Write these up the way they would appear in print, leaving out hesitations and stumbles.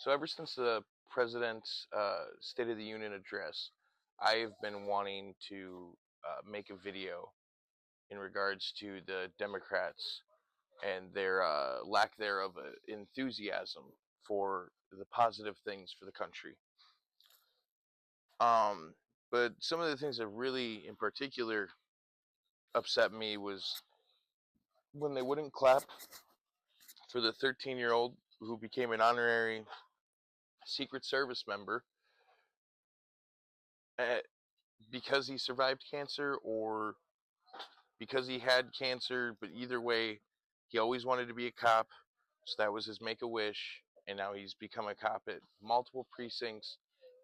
So ever since the president's State of the Union address, I've been wanting to make a video in regards to the Democrats and their lack thereof enthusiasm for the positive things for the country. Um, but some of the things that really, in particular, upset me was when they wouldn't clap for the 13-year-old who became an honorary Secret Service member uh, because he survived cancer or because he had cancer, but either way, he always wanted to be a cop, so that was his make a wish, and now he's become a cop at multiple precincts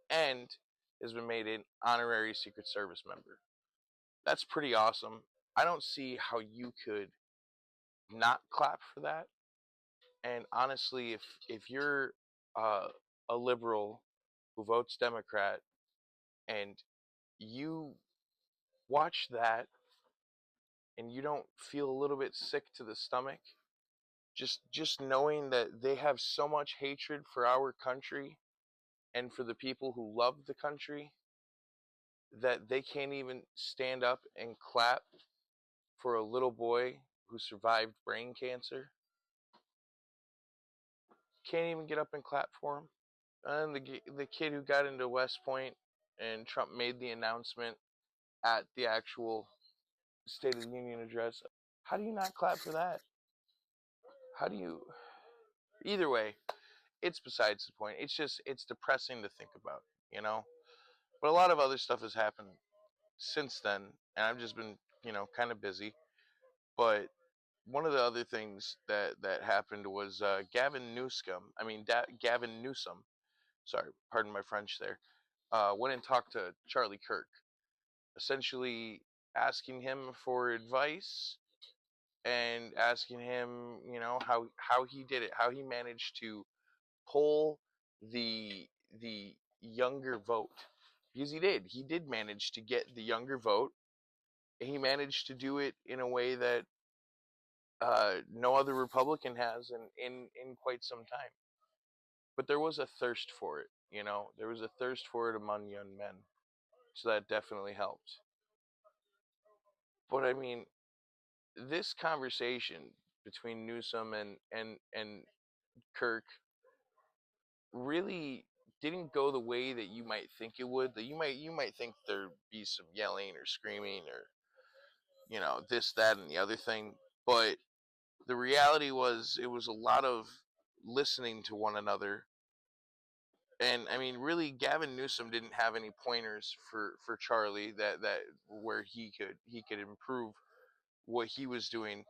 and has been made an honorary Secret Service member. That's pretty awesome. I don't see how you could not clap for that. And honestly, if you're uh, a liberal who votes Democrat and you watch that and you don't feel a little bit sick to the stomach, just knowing that they have so much hatred for our country and for the people who love the country that they can't even stand up and clap for a little boy who survived brain cancer. Can't even get up and clap for him. And the kid who got into West Point and Trump made the announcement at the actual State of the Union address. How do you not clap for that? How do you? Either way, it's besides the point. It's depressing to think about, you know. But a lot of other stuff has happened since then, and I've just been, kind of busy. But one of the other things that happened was Gavin Newsom. Gavin Newsom. Sorry, pardon my French there. Went and talked to Charlie Kirk, essentially asking him for advice and asking him, how he did it, how he managed to pull the younger vote, because he did manage to get the younger vote. He managed to do it in a way that no other Republican has in quite some time. But there was a thirst for it, there was a thirst for it among young men, so that definitely helped. But I mean, this conversation between Newsom and Kirk really didn't go the way that you might think it would. That you might think there'd be some yelling or screaming or this, that, and the other thing. But the reality was it was a lot of listening to one another. And I mean, really, Gavin Newsom didn't have any pointers for Charlie that where he could improve what he was doing.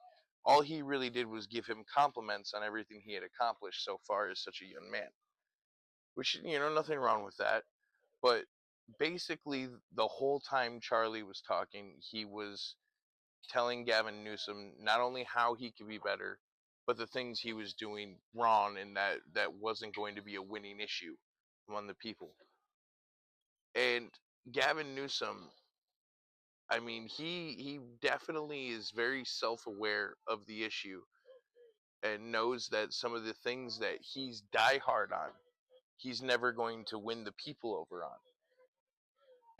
All he really did was give him compliments on everything he had accomplished so far as such a young man, which, nothing wrong with that. But basically, the whole time Charlie was talking, he was telling Gavin Newsom not only how he could be better, but the things he was doing wrong, and that wasn't going to be a winning issue among the people. And Gavin Newsom, I mean, he definitely is very self-aware of the issue and knows that some of the things that he's diehard on, he's never going to win the people over on.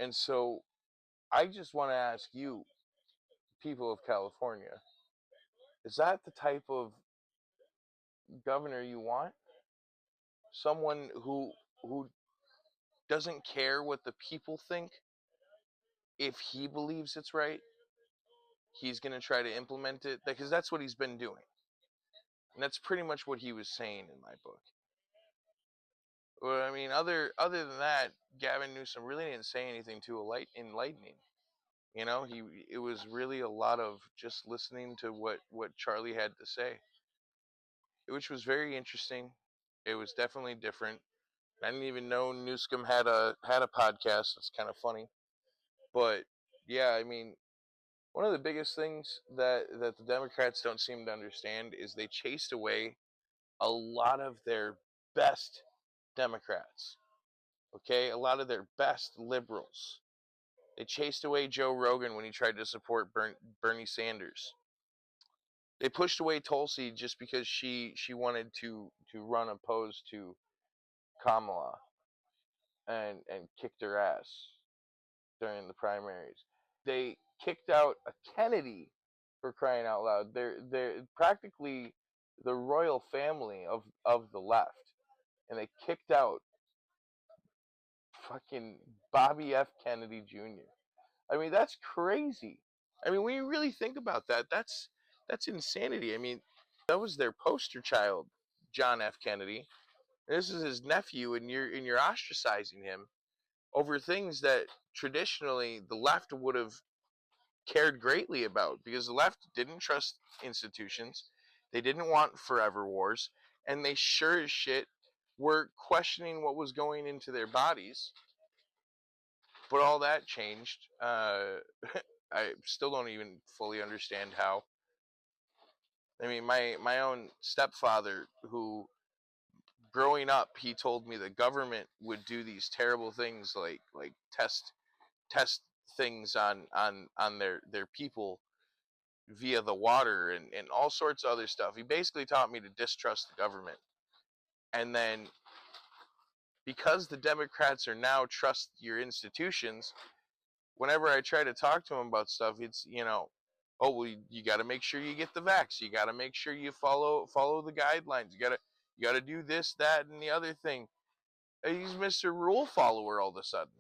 And so I just want to ask you, people of California, is that the type of governor you want? Someone who doesn't care what the people think. If he believes it's right, he's going to try to implement it, because that's what he's been doing. And that's pretty much what he was saying in my book. Well, I mean, other than that, Gavin Newsom really didn't say anything too enlightening. He it was really a lot of just listening to what Charlie had to say, which was very interesting. It was definitely different. I didn't even know Newsom had a podcast. It's kind of funny, but yeah, I mean, one of the biggest things that the Democrats don't seem to understand is they chased away a lot of their best Democrats. Okay, a lot of their best liberals. They chased away Joe Rogan when he tried to support Bernie Sanders. They pushed away Tulsi just because she wanted to run opposed to Kamala and kicked her ass during the primaries. They kicked out a Kennedy, for crying out loud. They're practically the royal family of the left, and they kicked out fucking Bobby F. Kennedy Jr. I mean, that's crazy. I mean, when you really think about that, that's insanity. I mean, that was their poster child, John F. Kennedy. This is his nephew, and you're ostracizing him over things that traditionally the left would have cared greatly about, because the left didn't trust institutions, they didn't want forever wars, and they sure as shit were questioning what was going into their bodies. But all that changed. I still don't even fully understand how. I mean, my own stepfather, who growing up, he told me the government would do these terrible things like test things on their people via the water and all sorts of other stuff. He basically taught me to distrust the government. And then because the Democrats are now trust your institutions, whenever I try to talk to him about stuff, it's, oh well, you got to make sure you get the vax. You got to make sure you follow the guidelines. You got to do this, that, and the other thing. He's Mr. Rule Follower all of a sudden.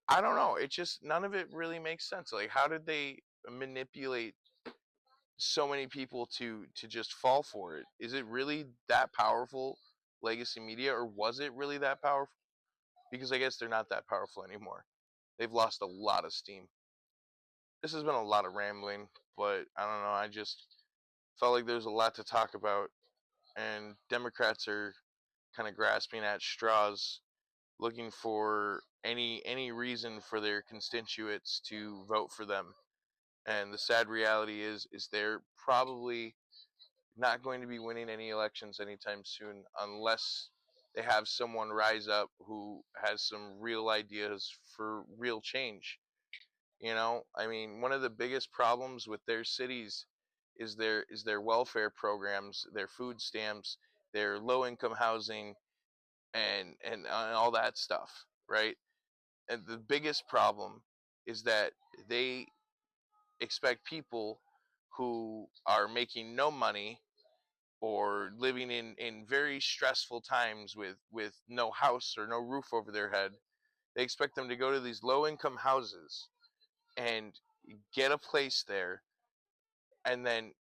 I don't know. It just, none of it really makes sense. Like, how did they manipulate so many people to just fall for it? Is it really that powerful, legacy media, or was it really that powerful? Because I guess they're not that powerful anymore. They've lost a lot of steam. This has been a lot of rambling, but I don't know. I just felt like there's a lot to talk about, and Democrats are kind of grasping at straws, looking for any reason for their constituents to vote for them. And the sad reality is they're probably not going to be winning any elections anytime soon unless they have someone rise up who has some real ideas for real change. I mean, one of the biggest problems with their cities is their welfare programs, their food stamps, their low income housing, and all that stuff, right? And the biggest problem is that they expect people who are making no money or living in very stressful times with no house or no roof over their head. They expect them to go to these low income houses and get a place there, and then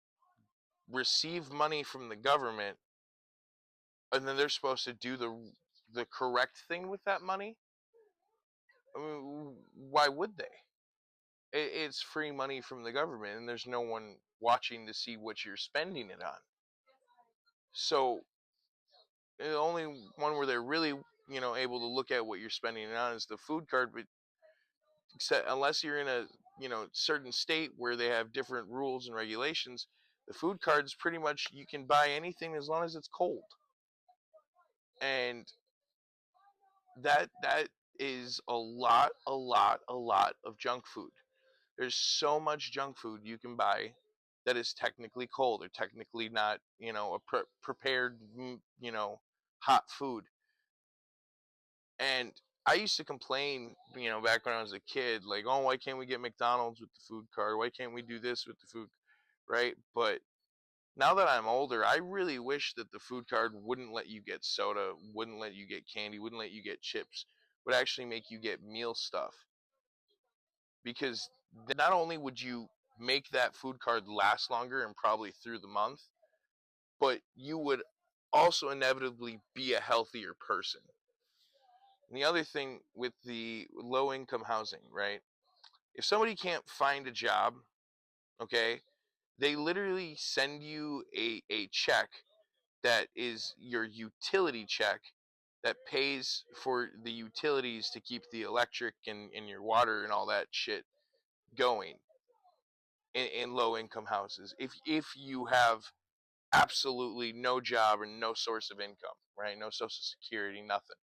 receive money from the government, and then they're supposed to do the correct thing with that money. I mean, why would they? It's free money from the government, and there's no one watching to see what you're spending it on. So the only one where they're really, able to look at what you're spending it on is the food card. But except unless you're in a, certain state where they have different rules and regulations, the food card's pretty much, you can buy anything as long as it's cold. And that is a lot of junk food. There's so much junk food you can buy that is technically cold or technically not, a prepared, hot food. And I used to complain, back when I was a kid, like, oh, why can't we get McDonald's with the food card? Why can't we do this with the food, right? But now that I'm older, I really wish that the food card wouldn't let you get soda, wouldn't let you get candy, wouldn't let you get chips, would actually make you get meal stuff. Because not only would you make that food card last longer and probably through the month, but you would also inevitably be a healthier person. And the other thing with the low income housing, right? If somebody can't find a job, okay, they literally send you a check that is your utility check that pays for the utilities to keep the electric and your water and all that shit going in low income houses. If you have absolutely no job and no source of income, right? No social security, nothing.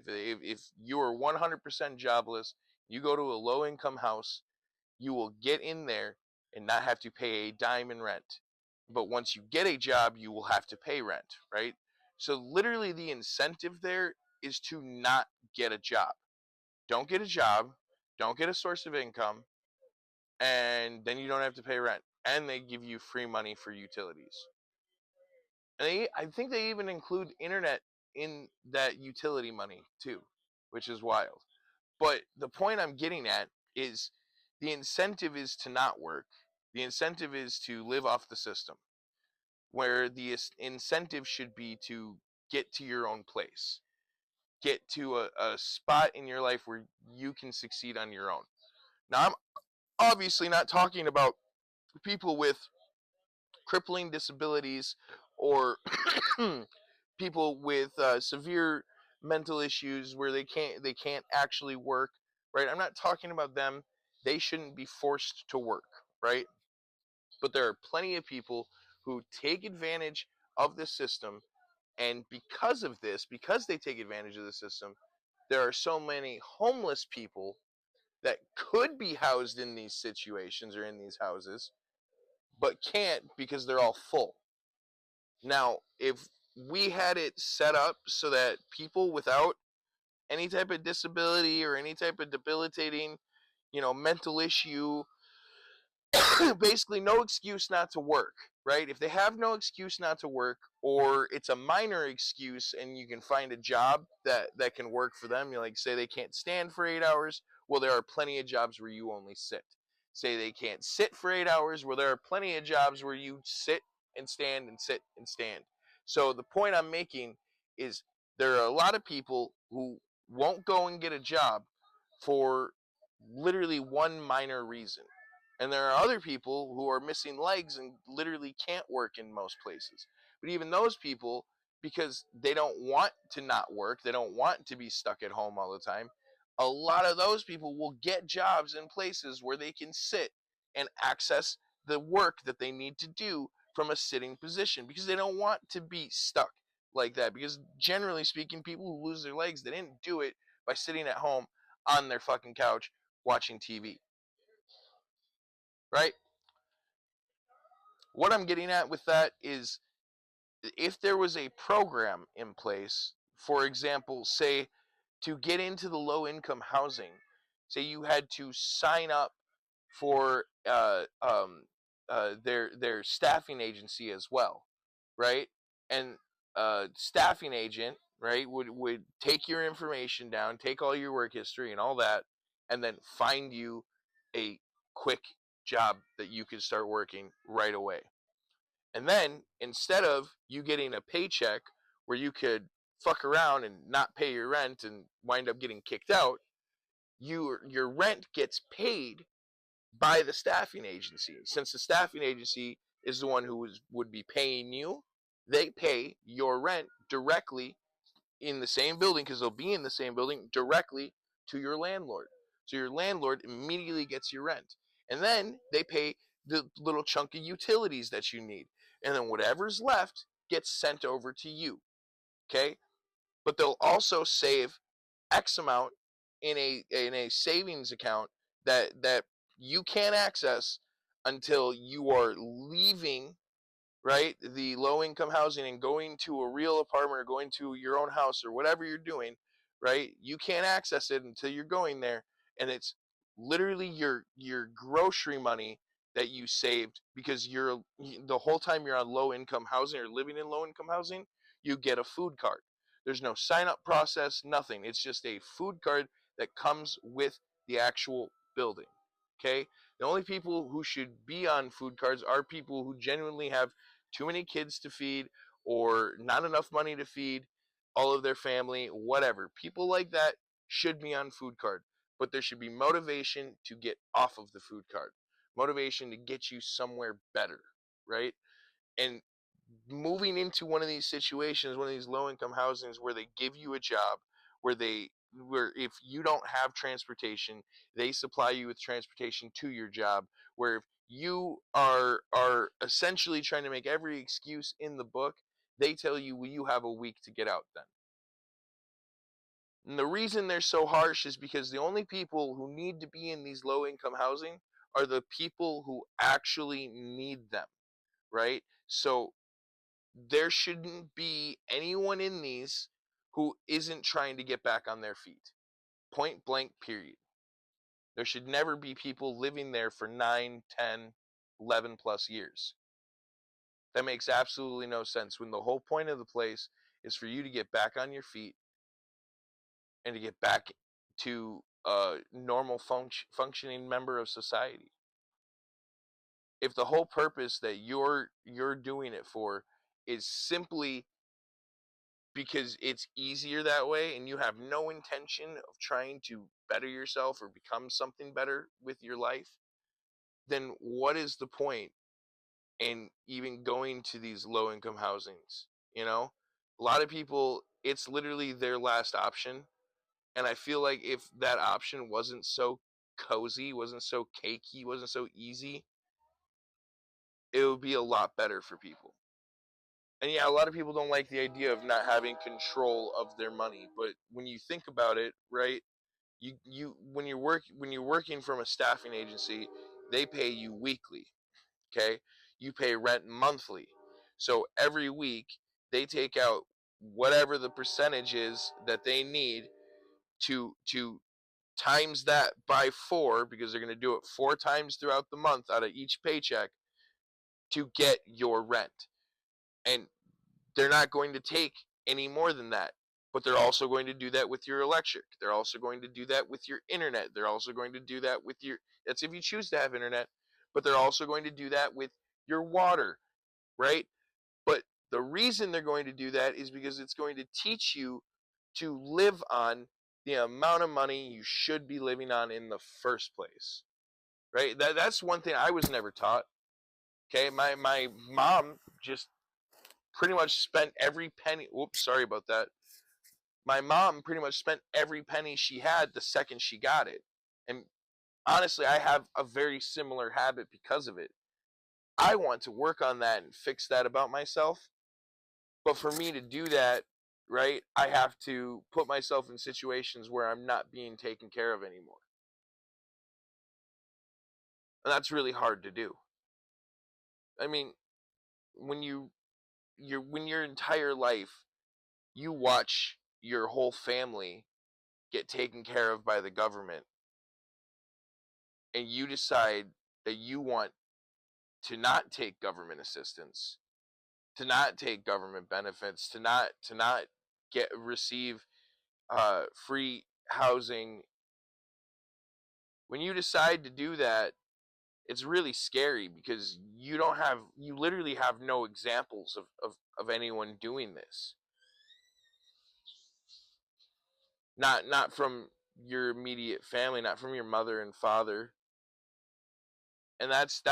If you are 100% jobless, you go to a low income house, you will get in there and not have to pay a dime in rent. But once you get a job, you will have to pay rent, right? So literally the incentive there is to not get a job. Don't get a job, don't get a source of income, and then you don't have to pay rent. And they give you free money for utilities. And I think they even include internet in that utility money too, which is wild. But the point I'm getting at is the incentive is to not work. The incentive is to live off the system, where the incentive should be to get to your own place, get to a spot in your life where you can succeed on your own. Now, I'm obviously not talking about people with crippling disabilities or people with severe mental issues where they can't actually work, right? I'm not talking about them. They shouldn't be forced to work, right? But there are plenty of people who take advantage of the system, and because of this, because they take advantage of the system, there are so many homeless people that could be housed in these situations or in these houses but can't because they're all full. Now, if we had it set up so that people without any type of disability or any type of debilitating, mental issue, basically no excuse not to work, right? If they have no excuse not to work, or it's a minor excuse and you can find a job that can work for them, like say they can't stand for 8 hours, well, there are plenty of jobs where you only sit. Say they can't sit for 8 hours, well, there are plenty of jobs where you sit and stand and sit and stand. So the point I'm making is there are a lot of people who won't go and get a job for literally one minor reason, and there are other people who are missing legs and literally can't work in most places. But even those people, because they don't want to not work, they don't want to be stuck at home all the time, a lot of those people will get jobs in places where they can sit and access the work that they need to do from a sitting position because they don't want to be stuck like that. Because generally speaking, people who lose their legs, they didn't do it by sitting at home on their fucking couch watching TV, right? What I'm getting at with that is if there was a program in place, for example, say to get into the low income housing, say you had to sign up for their staffing agency as well, right? And staffing agent, right, would take your information down, take all your work history and all that, and then find you a quick job that you could start working right away. And then instead of you getting a paycheck where you could fuck around and not pay your rent and wind up getting kicked out, your rent gets paid by the staffing agency. Since the staffing agency is the one who would be paying you, they pay your rent directly in the same building, because they'll be in the same building, directly to your landlord. So your landlord immediately gets your rent. And then they pay the little chunk of utilities that you need. And then whatever's left gets sent over to you. Okay? But they'll also save X amount in a savings account that you can't access until you are leaving, right, the low income housing and going to a real apartment or going to your own house or whatever you're doing, right? You can't access it until you're going there, and it's literally your grocery money that you saved because the whole time you're on low income housing or living in low income housing, you get a food card. There's no sign up process, nothing. It's just a food card that comes with the actual building. Okay? The only people who should be on food cards are people who genuinely have too many kids to feed or not enough money to feed all of their family, whatever. People like that should be on food card, but there should be motivation to get off of the food card, motivation to get you somewhere better, right? And moving into one of these situations, one of these low income housings where they give you a job, where if you don't have transportation, they supply you with transportation to your job, where if you are essentially trying to make every excuse in the book, they tell you, well, you have a week to get out then. And the reason they're so harsh is because the only people who need to be in these low income housing are the people who actually need them, right? So there shouldn't be anyone in these who isn't trying to get back on their feet. Point blank, period. There should never be people living there for 9, 10, 11 plus years. That makes absolutely no sense when the whole point of the place is for you to get back on your feet and to get back to a normal functioning member of society. If the whole purpose that you're doing it for is simply because it's easier that way and you have no intention of trying to better yourself or become something better with your life, then what is the point in even going to these low income housings? You know, a lot of people, it's literally their last option. And I feel like if that option wasn't so cozy, wasn't so cakey, wasn't so easy, it would be a lot better for people. And yeah, a lot of people don't like the idea of not having control of their money, but when you think about it, right? You when you're working from a staffing agency, they pay you weekly, okay? You pay rent monthly. So every week they take out whatever the percentage is that they need to times that by 4, because they're going to do it 4 times throughout the month out of each paycheck to get your rent. And they're not going to take any more than that. But they're also going to do that with your electric. They're also going to do that with your internet. They're also going to do that with your, that's if you choose to have internet, but they're also going to do that with your water, right? But the reason they're going to do that is because it's going to teach you to live on the amount of money you should be living on in the first place, right? That's one thing I was never taught. Okay, my mom just pretty much spent every penny. Whoops, sorry about that. My mom pretty much spent every penny she had the second she got it. And honestly, I have a very similar habit because of it. I want to work on that and fix that about myself. But for me to do that, right, I have to put myself in situations where I'm not being taken care of anymore. And that's really hard to do. I mean, when when your entire life you watch your whole family get taken care of by the government and you decide that you want to not take government assistance, to not take government benefits, to not get receive free housing. When you decide to do that, it's really scary because you literally have no examples of anyone doing this. Not from your immediate family, not from your mother and father. And that's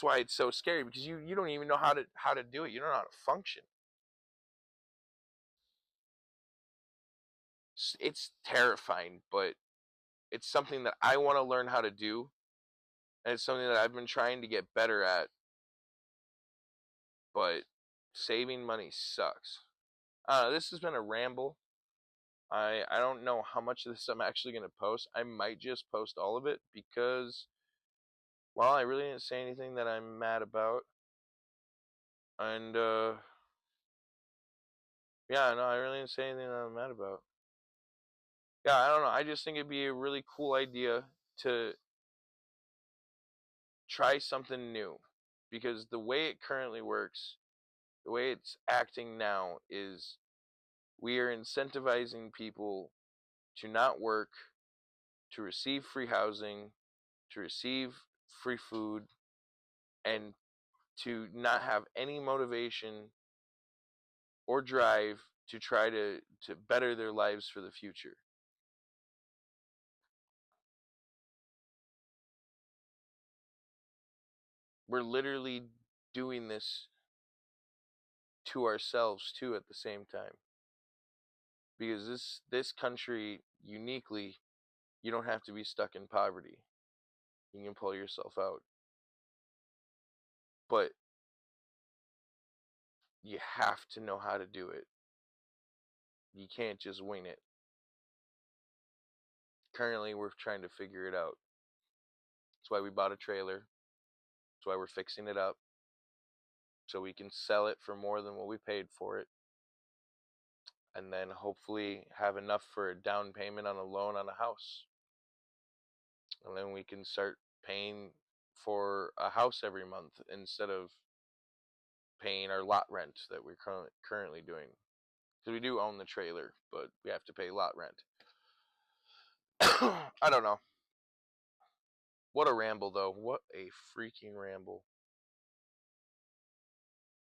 why it's so scary because you don't even know how to do it. You don't know how to function. It's terrifying, but it's something that I want to learn how to do, and it's something that I've been trying to get better at. But saving money sucks. This has been a ramble. I don't know how much of this I'm actually gonna post. I might just post all of it because, well, I really didn't say anything that I'm mad about, and yeah, no, I really didn't say anything that I'm mad about. Yeah, I don't know. I just think it'd be a really cool idea to try something new because the way it currently works, the way it's acting now is we are incentivizing people to not work, to receive free housing, to receive free food, and to not have any motivation or drive to try to better their lives for the future. We're literally doing this to ourselves too at the same time. Because this country uniquely, you don't have to be stuck in poverty. You can pull yourself out. But you have to know how to do it. You can't just wing it. Currently, we're trying to figure it out. That's why we bought a trailer. That's why we're fixing it up. so we can sell it for more than what we paid for it, and then hopefully have enough for a down payment on a loan on a house. And then we can start paying for a house every month instead of paying our lot rent that we're currently doing. Because we do own the trailer, but we have to pay lot rent. I don't know. What a ramble, though. What a freaking ramble.